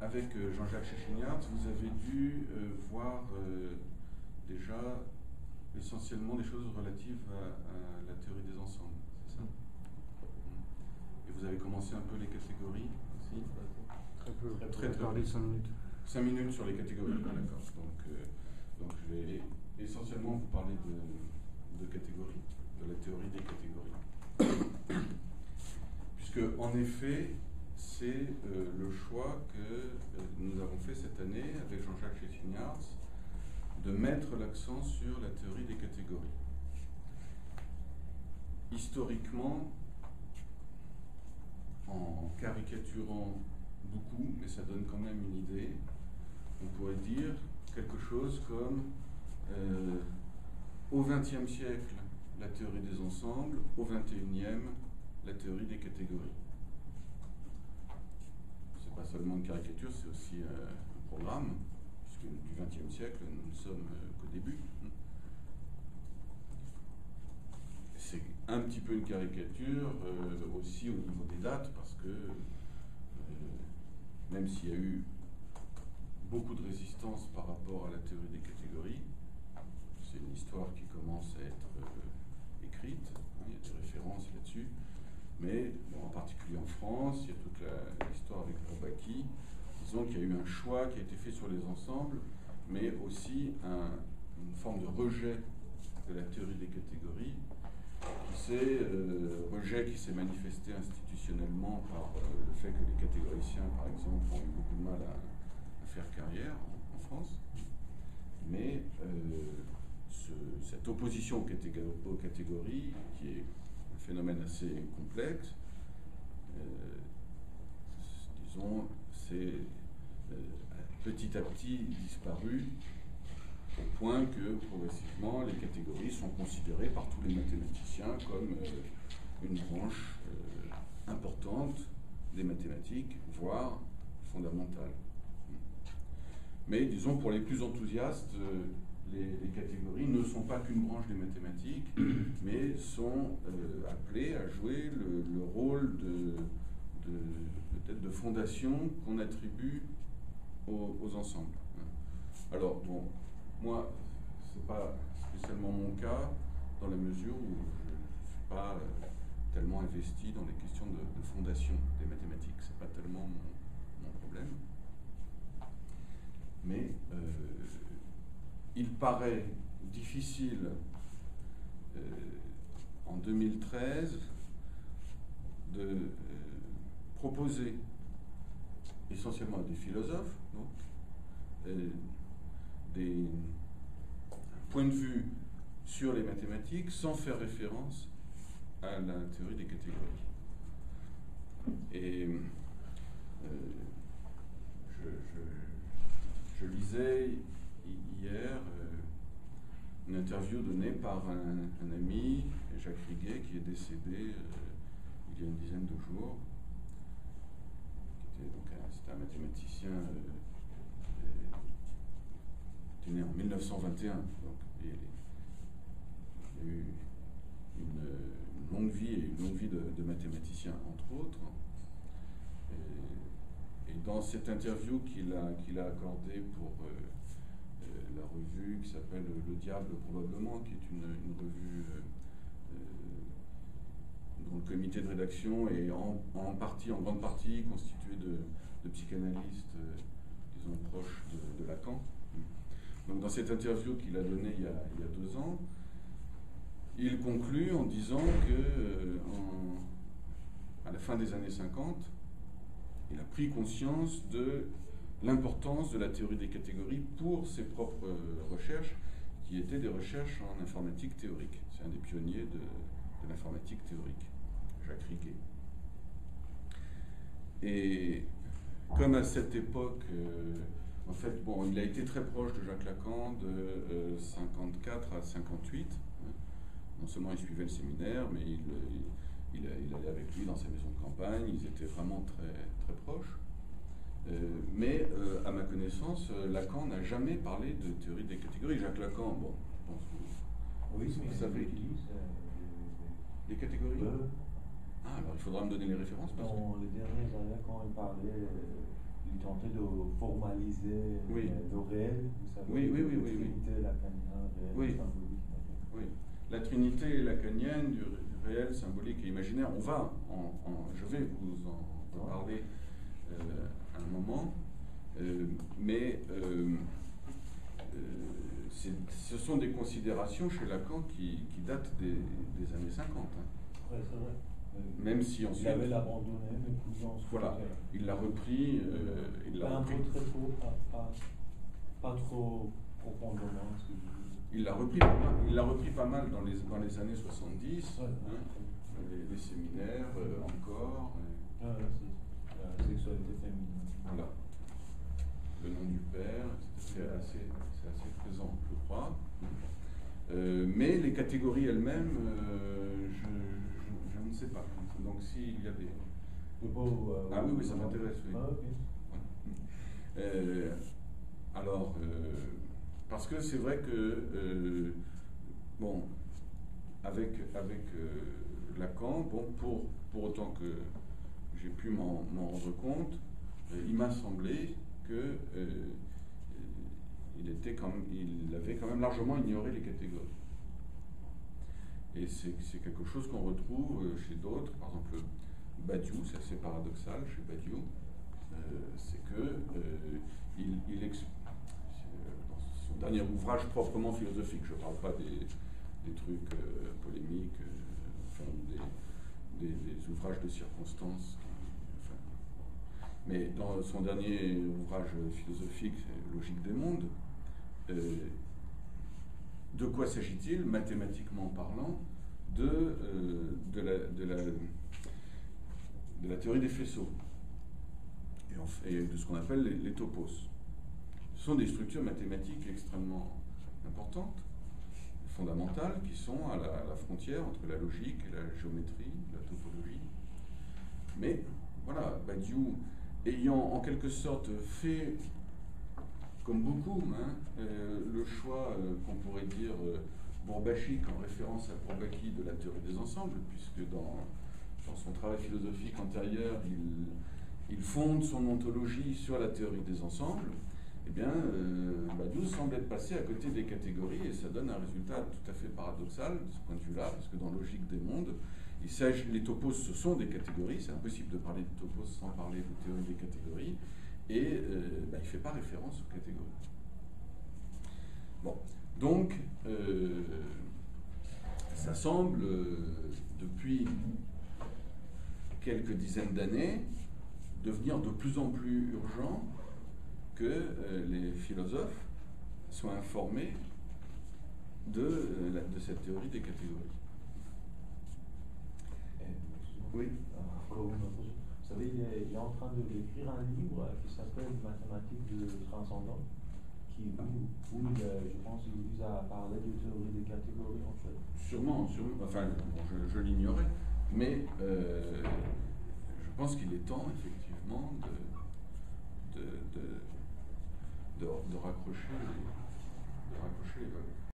avec Jean-Jacques Chéchiniart, vous avez dû voir déjà essentiellement des choses relatives à la théorie des ensembles, c'est ça? Et vous avez commencé un peu les catégories aussi? Très peu. Très parler 5 minutes. 5 minutes sur les catégories, d'accord. Donc je vais essentiellement vous parler de catégories, de la théorie des catégories. Puisque en effet, c'est le choix que nous avons fait cette année avec Jean-Jacques Chéchiniart de mettre l'accent sur la théorie des catégories. Historiquement, en caricaturant beaucoup, mais ça donne quand même une idée, on pourrait dire quelque chose comme au XXe siècle, la théorie des ensembles, au XXIe, la théorie des catégories. C'est pas seulement une caricature, c'est aussi un programme, puisque du XXe siècle, nous ne sommes qu'au début. C'est un petit peu une caricature aussi au niveau des dates, parce que même s'il y a eu beaucoup de résistance par rapport à la théorie des catégories, c'est une histoire qui commence à être écrite, il y a des références là-dessus, mais bon, en particulier en France, il y a toute l'histoire avec Bourbaki. Disons qu'il y a eu un choix qui a été fait sur les ensembles, mais aussi une forme de rejet de la théorie des catégories, rejet qui s'est manifesté institutionnellement par le fait que les catégoriciens, par exemple, ont eu beaucoup de mal à faire carrière en France. Mais cette opposition aux catégories, qui est un phénomène assez complexe, disons, c'est petit à petit disparu au point que progressivement les catégories sont considérées par tous les mathématiciens comme une branche importante des mathématiques, voire fondamentale. Mais disons, pour les plus enthousiastes, les catégories ne sont pas qu'une branche des mathématiques, mais sont appelées à jouer le rôle peut-être de fondation qu'on attribue aux ensembles. Alors, bon, moi, ce n'est pas spécialement mon cas, dans la mesure où je ne suis pas tellement investi dans les questions de fondation des mathématiques. Ce n'est pas tellement mon problème. Mais il paraît difficile en 2013 de proposer essentiellement à des philosophes donc, des points de vue sur les mathématiques sans faire référence à la théorie des catégories. Et je lisais hier une interview donnée par un ami, Jacques Riguet, qui est décédé il y a une dizaine de jours. C'était un mathématicien qui est né en 1921. Donc, il a eu une longue vie, et une longue vie de mathématicien, entre autres. Et dans cette interview qu'il a accordée pour la revue qui s'appelle Le Diable probablement, qui est une revue dont le comité de rédaction est en grande partie constitué de psychanalystes, disons, proches de Lacan. Donc dans cette interview qu'il a donnée il y a 2 ans, il conclut en disant que à la fin des années 50, il a pris conscience de l'importance de la théorie des catégories pour ses propres recherches, qui étaient des recherches en informatique théorique. C'est un des pionniers de l'informatique théorique, Jacques Riguet. Et comme à cette époque, en fait, bon, il a été très proche de Jacques Lacan de 54 à 58. Non seulement il suivait le séminaire, mais il allait avec lui dans sa maison de campagne. Ils étaient vraiment très, très proches. Mais à ma connaissance, Lacan n'a jamais parlé de théorie des catégories. Jacques Lacan, bon, je pense que vous savez. Les catégories Ah, alors il faudra me donner les références. Non, les derniers années, quand il parlait, il tentait de formaliser Oui. le réel, vous savez, Oui, oui, oui, la oui, oui. trinité lacanienne, réel, Oui. symbolique. Oui. La trinité lacanienne du réel, symbolique et imaginaire, je vais vous en reparler à un moment, mais ce sont des considérations chez Lacan qui datent des années 50. Hein. Ouais, c'est vrai. Même si ensuite. Il avait l'abandonné, mais puis ensuite. Voilà, il l'a repris. Un peu très faux, pas trop profondément. Il l'a repris pas mal dans les années 70, ouais, hein, les séminaires, encore. Ouais, c'est la sexualité féminine. Voilà. Le nom du père, c'est assez présent, je crois. Mais les catégories elles-mêmes, je ne sais pas. Donc s'il y a des... ah oui, ça m'intéresse, oui. Ah, okay. Alors, parce que c'est vrai que, bon, avec Lacan, bon, pour autant que j'ai pu m'en rendre compte, il m'a semblé que il avait quand même largement ignoré les catégories. Et c'est quelque chose qu'on retrouve chez d'autres, par exemple Badiou, c'est assez paradoxal chez Badiou, c'est que dans son dernier ouvrage proprement philosophique, je ne parle pas des trucs polémiques, enfin, des ouvrages de circonstances, mais dans son dernier ouvrage philosophique, Logique des mondes, de quoi s'agit-il, mathématiquement parlant, de la théorie des faisceaux et de ce qu'on appelle les topos. Ce sont des structures mathématiques extrêmement importantes, fondamentales, qui sont à la frontière entre la logique et la géométrie, la topologie. Mais voilà, Badiou, ayant en quelque sorte fait, comme beaucoup, le choix qu'on pourrait dire bourbachique, en référence à Bourbaki, de la théorie des ensembles, puisque dans son travail philosophique antérieur, il fonde son ontologie sur la théorie des ensembles, eh bien, Badiou semble être passé à côté des catégories, et ça donne un résultat tout à fait paradoxal de ce point de vue-là, parce que dans Logique des mondes, les topos, ce sont des catégories, c'est impossible de parler de topos sans parler de théorie des catégories, et il ne fait pas référence aux catégories. Bon, donc, ça semble, depuis quelques dizaines d'années, devenir de plus en plus urgent que les philosophes soient informés de cette théorie des catégories. Oui. Vous savez, il est en train d'écrire un livre qui s'appelle Mathématiques de transcendant, où je pense qu'il vise à parler de théorie des catégories en fait. Sûrement. Enfin, je l'ignorais, mais je pense qu'il est temps effectivement de raccrocher les wagons.